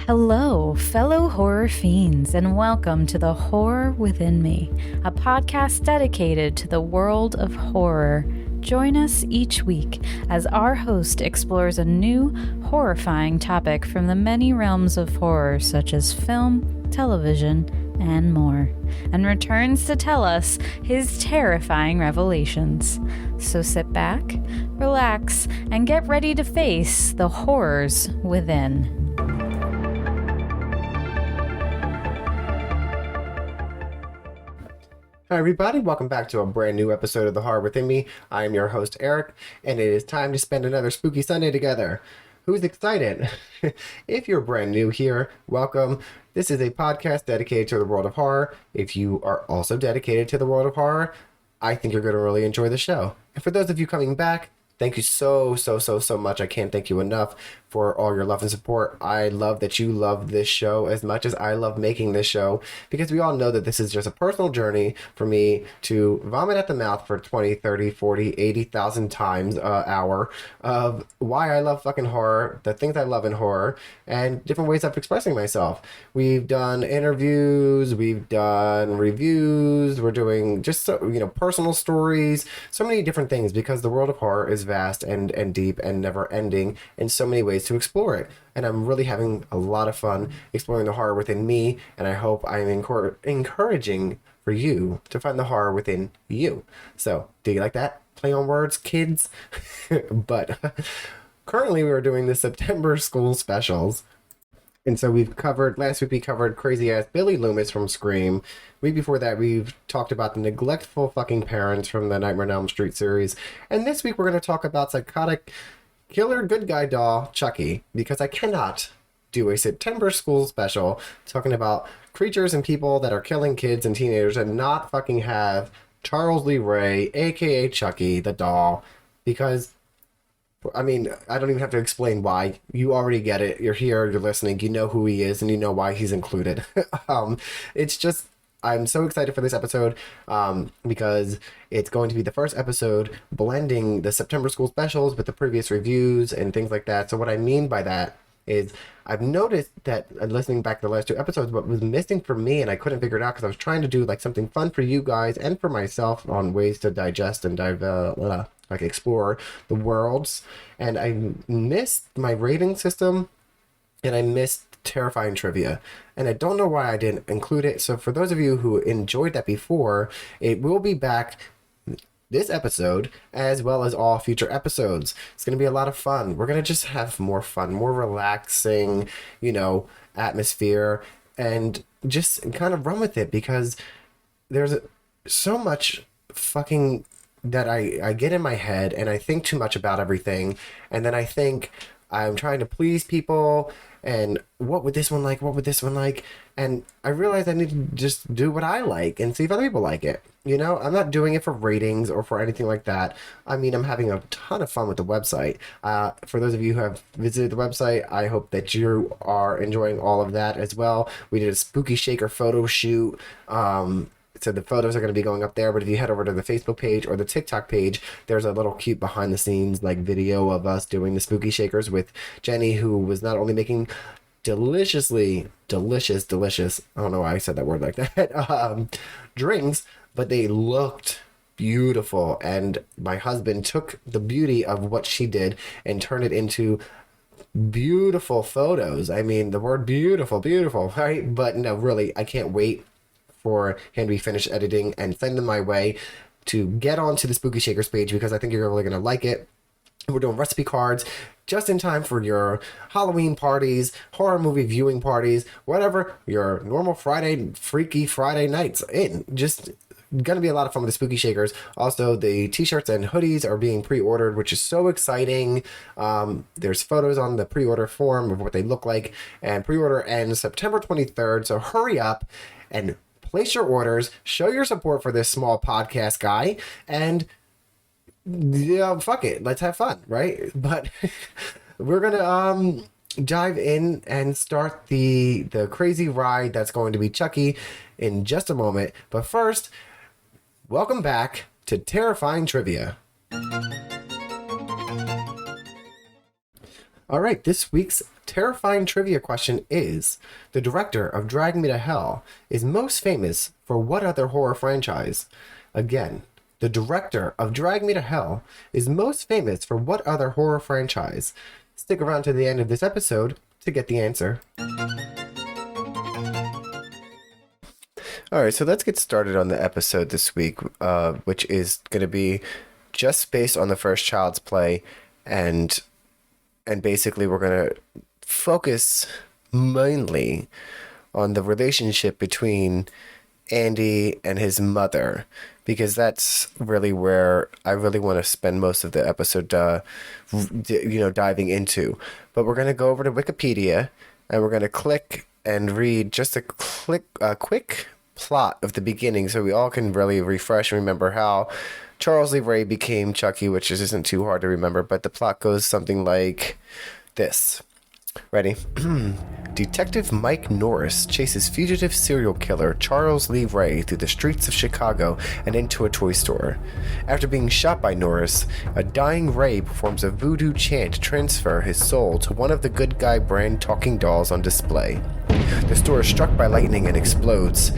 Hello, fellow horror fiends, and welcome to The Horror Within Me, a podcast dedicated to the world of horror. Join us each week as our host explores a new, horrifying topic from the many realms of horror, such as film, television, and more, and returns to tell us his terrifying revelations. So sit back, relax, and get ready to face the horrors within. Hi everybody, welcome back to a brand new episode of The Horror Within Me. I am your host Eric, and it is time to spend another spooky Sunday together. Who's excited? If you're brand new here, welcome. This is a podcast dedicated to the world of horror. If you are also dedicated to the world of horror, I think you're going to really enjoy the show. And for those of you coming back, thank you so much. I can't thank you enough for all your love and support. I love that you love this show as much as I love making this show, because we all know that this is just a personal journey for me to vomit at the mouth for 20, 30, 40, 80,000 times an hour of why I love fucking horror, the things I love in horror, and different ways of expressing myself. We've done interviews, we've done reviews, we're doing just personal stories, so many different things, because the world of horror is vast and deep and never ending in so many ways to explore it. And I'm really having a lot of fun exploring the horror within me, and I hope I'm encouraging for you to find the horror within you. So, do you like that? Play on words, kids? But currently we are doing the September school specials. And so last week we covered crazy ass Billy Loomis from Scream. Week before that we've talked about the neglectful fucking parents from the Nightmare on Elm Street series. And this week we're going to talk about psychotic killer good guy doll Chucky, because I cannot do a September school special talking about creatures and people that are killing kids and teenagers and not fucking have Charles Lee Ray, aka Chucky, the doll, because I mean, I don't even have to explain why. You already get it. You're here, you're listening, you know who he is, and you know why he's included. It's just, I'm so excited for this episode because it's going to be the first episode blending the September school specials with the previous reviews and things like that. So what I mean by that is I've noticed that listening back to the last two episodes, what was missing for me, and I couldn't figure it out because I was trying to do like something fun for you guys and for myself on ways to digest and explore the worlds, and I missed my rating system, and I missed terrifying trivia, and I don't know why I didn't include it. So for those of you who enjoyed that before, it will be back this episode as well as all future episodes. It's going to be a lot of fun. We're going to just have more fun, more relaxing, atmosphere, and just kind of run with it, because there's so much fucking that I get in my head, and I think too much about everything, and then I think I'm trying to please people, and what would this one like, and I realize I need to just do what I like and see if other people like it. I'm not doing it for ratings or for anything like that. I mean, I'm having a ton of fun with the website. For those of you who have visited the website, I hope that you are enjoying all of that as well. We did a spooky shaker photo shoot, so the photos are going to be going up there, but if you head over to the Facebook page or the TikTok page, there's a little cute behind the scenes video of us doing the spooky shakers with Jenny, who was not only making deliciously delicious, I don't know why I said that word like that, drinks, but they looked beautiful, and my husband took the beauty of what she did and turned it into beautiful photos. I mean, the word beautiful, right? But no, really, I can't wait for him to be finished editing and send them my way to get onto the Spooky Shakers page, because I think you're really going to like it. We're doing recipe cards just in time for your Halloween parties, horror movie viewing parties, whatever, your normal freaky Friday nights. Just going to be a lot of fun with the Spooky Shakers. Also, the t-shirts and hoodies are being pre-ordered, which is so exciting. There's photos on the pre-order form of what they look like, and pre-order ends September 23rd, so hurry up and place your orders, show your support for this small podcast guy, and fuck it, let's have fun, right? But we're gonna dive in and start the crazy ride that's going to be Chucky in just a moment. But first, welcome back to Terrifying Trivia. All right, this week's terrifying trivia question is, the director of Drag Me to Hell is most famous for what other horror franchise? Again, the director of Drag Me to Hell is most famous for what other horror franchise? Stick around to the end of this episode to get the answer. Alright, so let's get started on the episode this week, which is going to be just based on the first Child's Play, and basically we're going to focus mainly on the relationship between Andy and his mother, because that's really where I really want to spend most of the episode, diving into. But we're going to go over to Wikipedia, and we're going to click and read just a quick plot of the beginning so we all can really refresh and remember how Charles Lee Ray became Chucky, which isn't too hard to remember, but the plot goes something like this. Ready? Detective Mike Norris chases fugitive serial killer Charles Lee Ray through the streets of Chicago and into a toy store. After being shot by Norris, a dying Ray performs a voodoo chant to transfer his soul to one of the Good Guy brand talking dolls on display. The store is struck by lightning and explodes.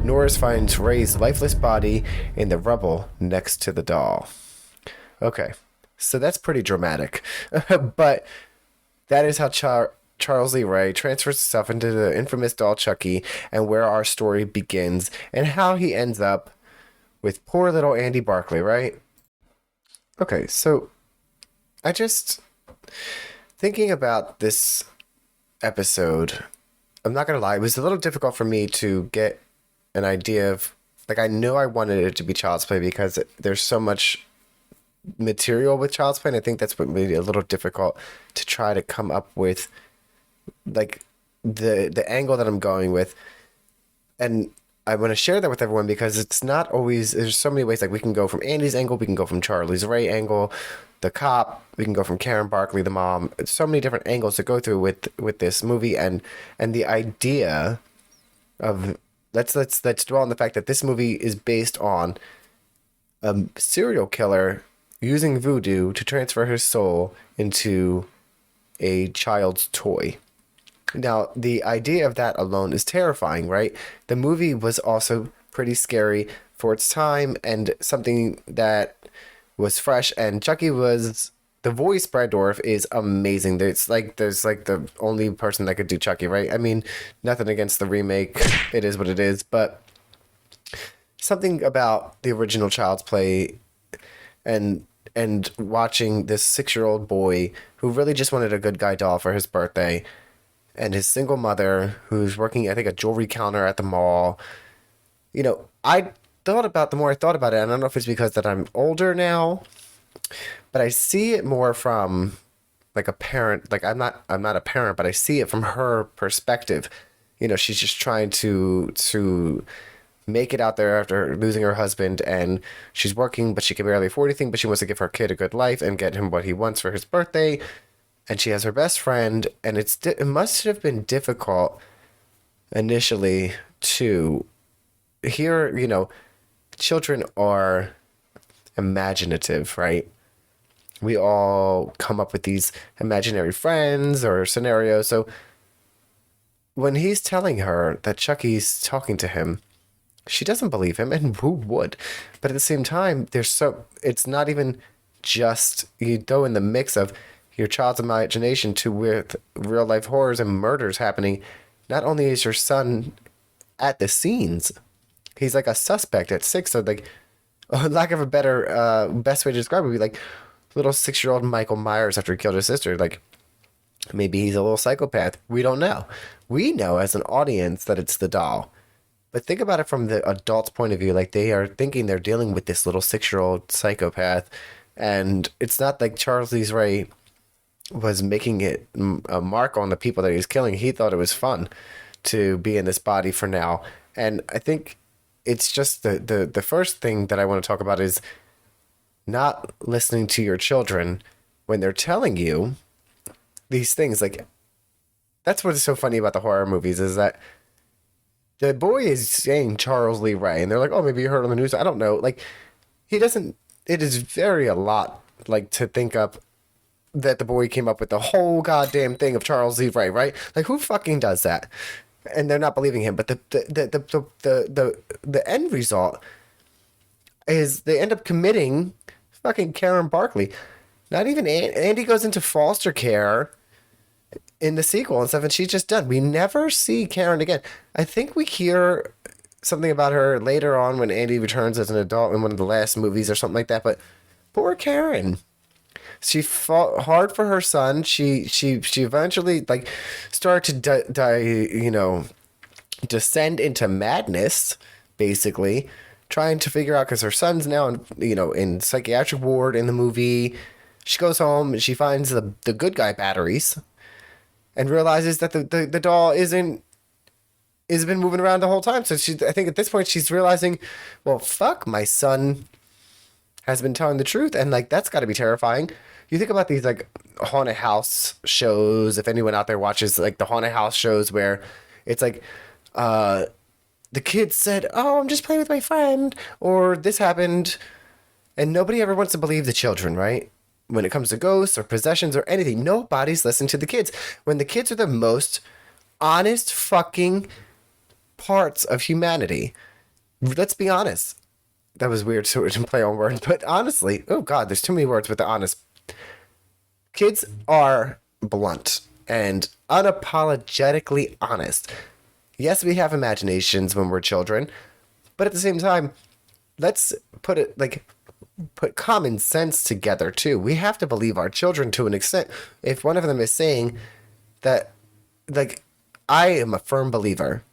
Norris finds Ray's lifeless body in the rubble next to the doll. Okay, so that's pretty dramatic. But that is how Charles Lee Ray transfers himself into the infamous doll Chucky, and where our story begins, and how he ends up with poor little Andy Barclay, right? Okay, so I just... thinking about this episode, I'm not gonna lie, it was a little difficult for me to get an idea of... like, I knew I wanted it to be Child's Play because there's so much material with Child's Play, and I think that's what made it a little difficult to try to come up with like the angle that I'm going with. And I want to share that with everyone because it's not always, there's so many ways. Like, we can go from Andy's angle, we can go from Charlie's Ray angle, the cop, we can go from Karen Barclay, the mom. It's so many different angles to go through with this movie, and the idea of let's dwell on the fact that this movie is based on a serial killer using voodoo to transfer his soul into a child's toy. Now, the idea of that alone is terrifying, right? The movie was also pretty scary for its time and something that was fresh. And Chucky was... the voice, Brad Dourif, is amazing. There's like the only person that could do Chucky, right? I mean, nothing against the remake. It is what it is. But something about the original Child's Play and watching this 6-year-old boy who really just wanted a good guy doll for his birthday, and his single mother who's working, I think, a jewelry counter at the mall. You know, the more I thought about it, and I don't know if it's because that I'm older now, but I see it more from like a parent. Like, I'm not a parent, but I see it from her perspective. You know, she's just trying to make it out there after losing her husband, and she's working, but she can barely afford anything, but she wants to give her kid a good life and get him what he wants for his birthday. And she has her best friend, and it must have been difficult initially to hear, you know, children are imaginative, right? We all come up with these imaginary friends or scenarios. So when he's telling her that Chucky's talking to him, she doesn't believe him, and who would? But at the same time, it's not even just, you throw in the mix of your child's imagination with real life horrors and murders happening. Not only is your son at the scenes, he's like a suspect at 6. So, like, lack of a better, best way to describe it would be like little 6-year-old Michael Myers after he killed his sister. Like, maybe he's a little psychopath. We don't know. We know as an audience that it's the doll. But think about it from the adult's point of view. Like, they are thinking they're dealing with this little 6-year-old psychopath. And it's not like Charles Lee Ray was making it a mark on the people that he was killing. He thought it was fun to be in this body for now. And I think it's just the first thing that I want to talk about is not listening to your children when they're telling you these things. Like, that's what is so funny about the horror movies, is that the boy is saying Charles Lee Ray, and they're like, oh, maybe you heard on the news. I don't know. Like, he doesn't, it is very a lot, like, to think up that the boy came up with the whole goddamn thing of Charles Lee Ray, right? Like, who fucking does that? And they're not believing him. But the end result is they end up committing fucking Karen Barclay. Not even Andy goes into foster care in the sequel and stuff, and she's just done. We never see Karen again. I think we hear something about her later on when Andy returns as an adult in one of the last movies or something like that. But poor Karen. She fought hard for her son. She eventually like started to descend into madness, basically, trying to figure out because her son's now in psychiatric ward in the movie. She goes home and she finds the good guy batteries, and realizes that the doll has been moving around the whole time. So I think at this point she's realizing, well, fuck, my son has been telling the truth, and like that's got to be terrifying. You think about these like haunted house shows. If anyone out there watches like the haunted house shows where it's like the kid said, "Oh, I'm just playing with my friend," or this happened, and nobody ever wants to believe the children, right? When it comes to ghosts or possessions or anything, nobody's listening to the kids. When the kids are the most honest fucking parts of humanity. Let's be honest. That was weird to play on words, but honestly, oh God, there's too many words with the honest. Kids are blunt and unapologetically honest. Yes, we have imaginations when we're children, but at the same time, let's put common sense together too. We have to believe our children to an extent. If one of them is saying that, like, I am a firm believer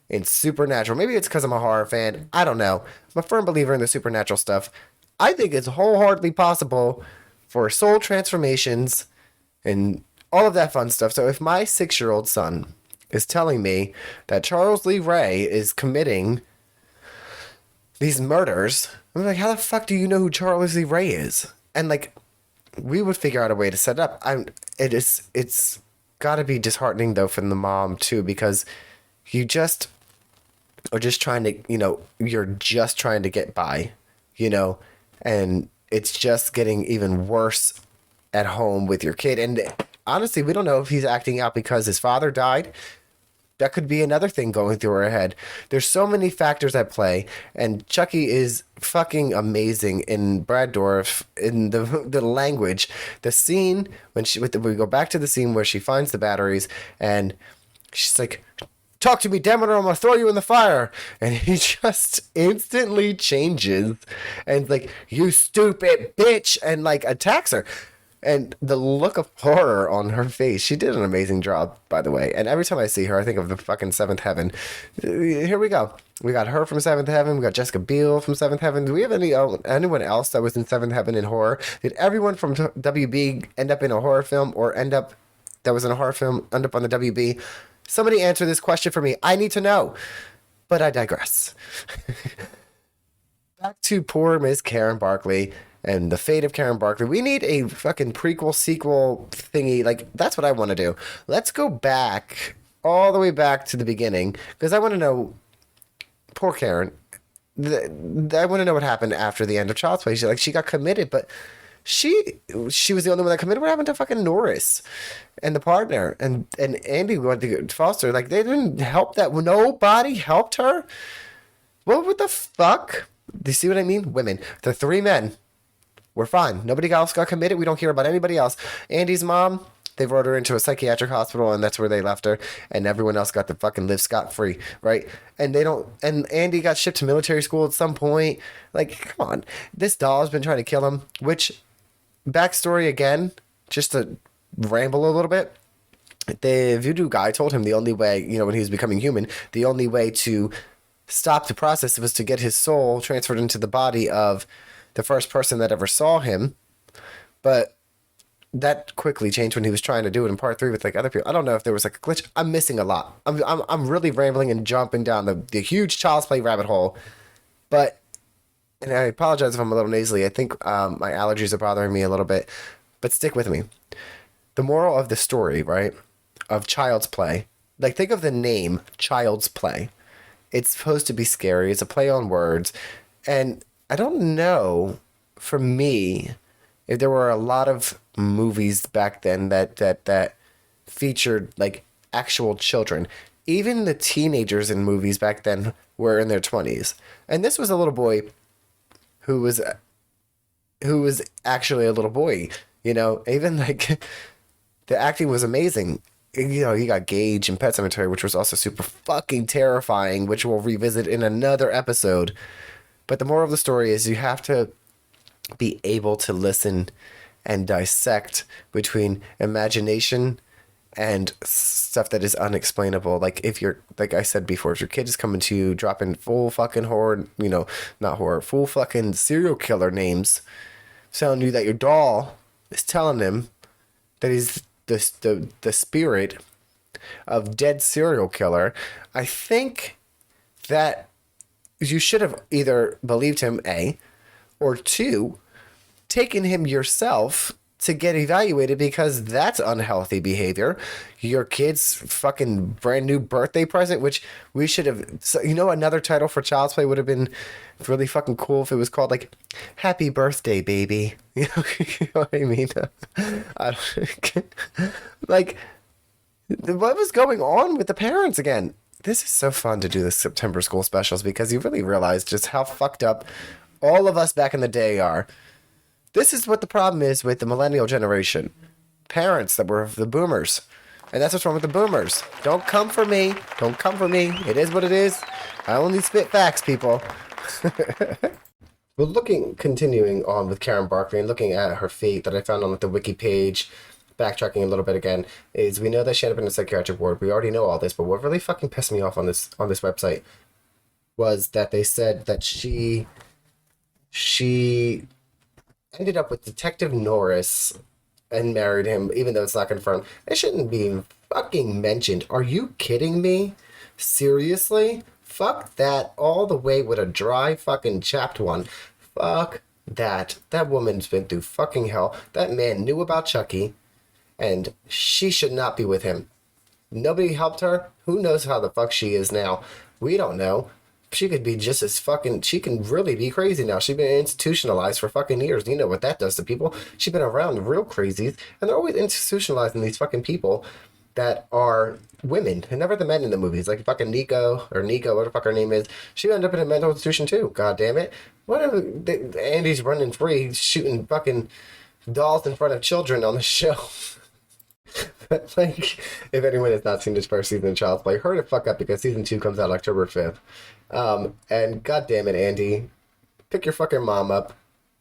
in supernatural. Maybe it's because I'm a horror fan. I don't know. I'm a firm believer in the supernatural stuff. I think it's wholeheartedly possible for soul transformations and all of that fun stuff. So if my 6-year-old son is telling me that Charles Lee Ray is committing these murders, I'm like, how the fuck do you know who Charles Lee Ray is? And like, we would figure out a way to set it up. It's got to be disheartening though from the mom too, because you just are just trying to, you're just trying to get by, and it's just getting even worse at home with your kid. And honestly, we don't know if he's acting out because his father died. That could be another thing going through her head. There's so many factors at play, and Chucky is fucking amazing in Brad Dourif, in the language, the scene when we go back to the scene where she finds the batteries, and she's like, "Talk to me, damn it, or I'm gonna throw you in the fire." And he just instantly changes and like, "You stupid bitch," and like attacks her. And the look of horror on her face, she did an amazing job, by the way. And every time I see her, I think of the fucking Seventh Heaven. Here we go. We got her from Seventh Heaven. We got Jessica Biel from Seventh Heaven. Do we have anyone else that was in Seventh Heaven in horror? Did everyone from WB end up in a horror film, or that was in a horror film end up on the WB? Somebody answer this question for me. I need to know. But I digress. Back to poor Miss Karen Barclay and the fate of Karen Barclay. We need a fucking prequel, sequel thingy. Like, that's what I want to do. Let's go back, all the way back to the beginning, because I want to know, poor Karen, I want to know what happened after the end of Child's Play. She got committed, but she was the only one that committed. What happened to fucking Norris and the partner? And Andy went to foster. Like, they didn't help that. Nobody helped her? What the fuck? Do you see what I mean? Women. The 3 men. We're fine. Nobody else got committed. We don't hear about anybody else. Andy's mom, they wrote her into a psychiatric hospital, and that's where they left her. And everyone else got to fucking live scot-free, right? And Andy got shipped to military school at some point. Like, come on. This doll has been trying to kill him, which, backstory again, just to ramble a little bit, the voodoo guy told him the only way, when he was becoming human, the only way to stop the process was to get his soul transferred into the body of the first person that ever saw him. But that quickly changed when he was trying to do it in part 3 with like other people. I don't know if there was like a glitch. I'm missing a lot. I'm really rambling and jumping down the huge Child's Play rabbit hole. But, and I apologize if I'm a little nasally. I think my allergies are bothering me a little bit. But stick with me. The moral of the story, right, of Child's Play, like, think of the name Child's Play. It's supposed to be scary. It's a play on words. And I don't know, for me, if there were a lot of movies back then that featured like actual children. Even the teenagers in movies back then were in their 20s. And this was a little boy who was actually a little boy, you know, even like the acting was amazing. You know, you got Gage in Pet Sematary, which was also super fucking terrifying, which we'll revisit in another episode. But the moral of the story is you have to be able to listen and dissect between imagination and stuff that is unexplainable. Like if you're, like I said before, if your kid is coming to you dropping full fucking horror, you know, not horror, full fucking serial killer names, telling you that your doll is telling him that he's the spirit of dead serial killer, I think that you should have either believed him, A, or two, taken him yourself to get evaluated, because that's unhealthy behavior. Your kid's fucking brand new birthday present, which we should have, you know, another title for Child's Play would have been really fucking cool if it was called like Happy Birthday Baby. You know what I mean? I don't, like, what was going on with the parents again? This is so fun to do the September school specials, because you really realize just how fucked up all of us back in the day are. This is what the problem is with the millennial generation. Parents that were the boomers. And that's what's wrong with the boomers. Don't come for me. Don't come for me. It is what it is. I only spit facts, people. Well, continuing on with Karen Barclay and looking at her fate that I found on like, the wiki page, backtracking a little bit again, is we know that she ended up in a psychiatric ward. We already know all this, but what really fucking pissed me off on this website was that they said that she ended up with Detective Norris and married him, even though it's not confirmed. It shouldn't be fucking mentioned. Are you kidding me? Seriously? Fuck that all the way with a dry fucking chapped one. Fuck that. That woman's been through fucking hell. That man knew about Chucky, and she should not be with him. Nobody helped her. Who knows how the fuck she is now? We don't know. She could be just as fucking... She can really be crazy now. She's been institutionalized for fucking years. You know what that does to people. She's been around real crazies. And they're always institutionalizing these fucking people that are women. And never the men in the movies. Like fucking Nico, what the fuck her name is. She ended up in a mental institution too. God damn it. Whatever. Andy's running free, shooting fucking dolls in front of children on the show. But, like, if anyone has not seen this first season of Child's Play, hurry the fuck up, because season 2 comes out October 5th. And goddamn it, Andy, pick your fucking mom up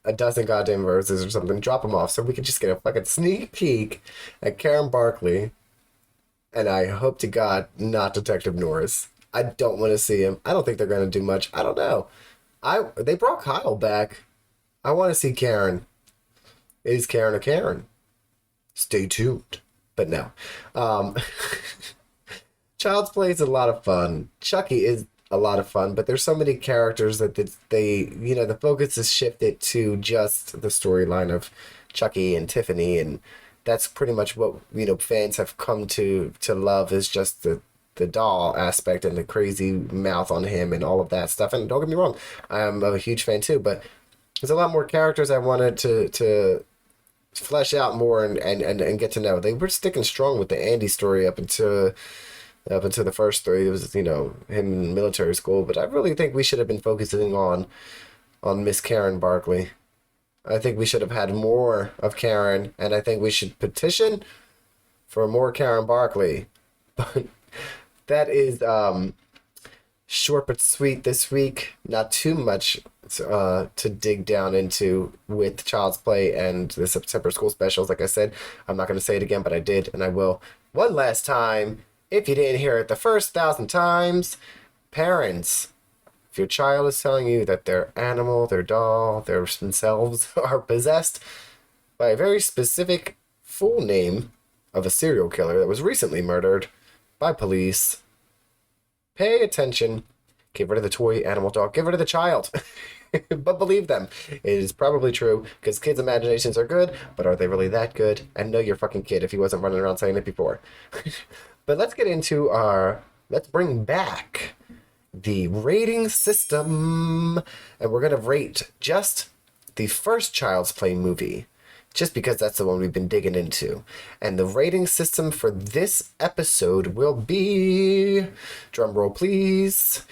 a dozen goddamn roses or something, drop them off so we can just get a fucking sneak peek at Karen Barclay. And I hope to God not Detective Norris. I don't want to see him. I don't think they're going to do much. I don't know. They brought Kyle back. I want to see Karen. Is Karen a Karen? Stay tuned. But no. Child's Play is a lot of fun. Chucky is a lot of fun, but there's so many characters that they, you know, the focus is shifted to just the storyline of Chucky and Tiffany, and that's pretty much what, you know, fans have come to love, is just the doll aspect and the crazy mouth on him and all of that stuff. And don't get me wrong, I'm a huge fan too, but there's a lot more characters I wanted to flesh out more and get to know. They were sticking strong with the Andy story up until the first 3. It was, you know, him in military school, but I really think we should have been focusing on Miss Karen Barclay. I think we should have had more of Karen, and I think we should petition for more Karen Barclay. But that is short but sweet this week. Not too much to dig down into with Child's Play and the September school specials. Like I said, I'm not going to say it again, but I did, and I will one last time. If you didn't hear it the first 1,000 times, parents, if your child is telling you that their animal, their doll, their themselves are possessed by a very specific full name of a serial killer that was recently murdered by police, pay attention. Get rid of the toy animal dog. Get rid of the child. But believe them. It is probably true, because kids' imaginations are good, but are they really that good? And know your fucking kid if he wasn't running around saying it before. But let's get into let's bring back the rating system. And we're going to rate just the first Child's Play movie. just because that's the one we've been digging into. And the rating system for this episode will be, drumroll please,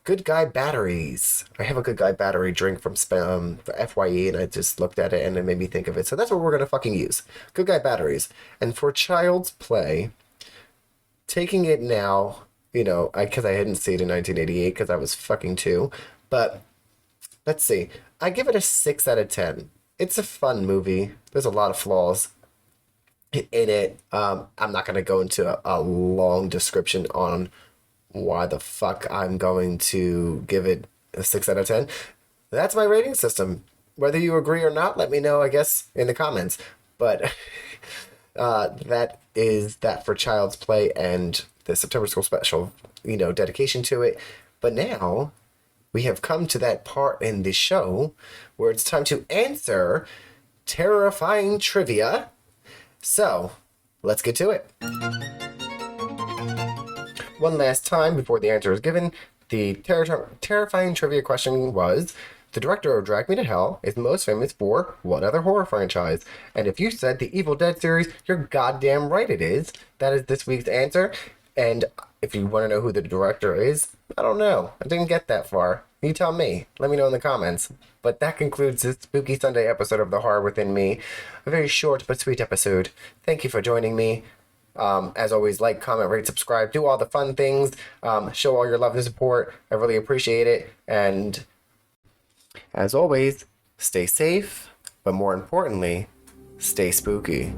Good Guy Batteries. I have a Good Guy Battery drink from FYE, and I just looked at it and it made me think of it. So that's what we're going to fucking use. Good Guy Batteries. And for Child's Play, taking it now, because I hadn't seen it in 1988 because I was fucking 2. But let's see. I give it a 6 out of 10. It's a fun movie. There's a lot of flaws in it. I'm not going to go into a long description on why the fuck I'm going to give it a 6 out of 10. That's my rating system. Whether you agree or not, let me know, I guess, in the comments. But that is that for Child's Play and the September School Special, dedication to it. But now we have come to that part in the show where it's time to answer terrifying trivia. So let's get to it. One last time before the answer is given, the terrifying trivia question was, the director of Drag Me to Hell is most famous for what other horror franchise? And if you said the Evil Dead series, you're goddamn right it is. That is this week's answer. And if you want to know who the director is, I don't know. I didn't get that far. You tell me. Let me know in the comments. But that concludes this Spooky Sunday episode of The Horror Within Me. A very short but sweet episode. Thank you for joining me. As always, like, comment, rate, subscribe, do all the fun things, show all your love and support. I really appreciate it. And as always, stay safe, but more importantly, stay spooky.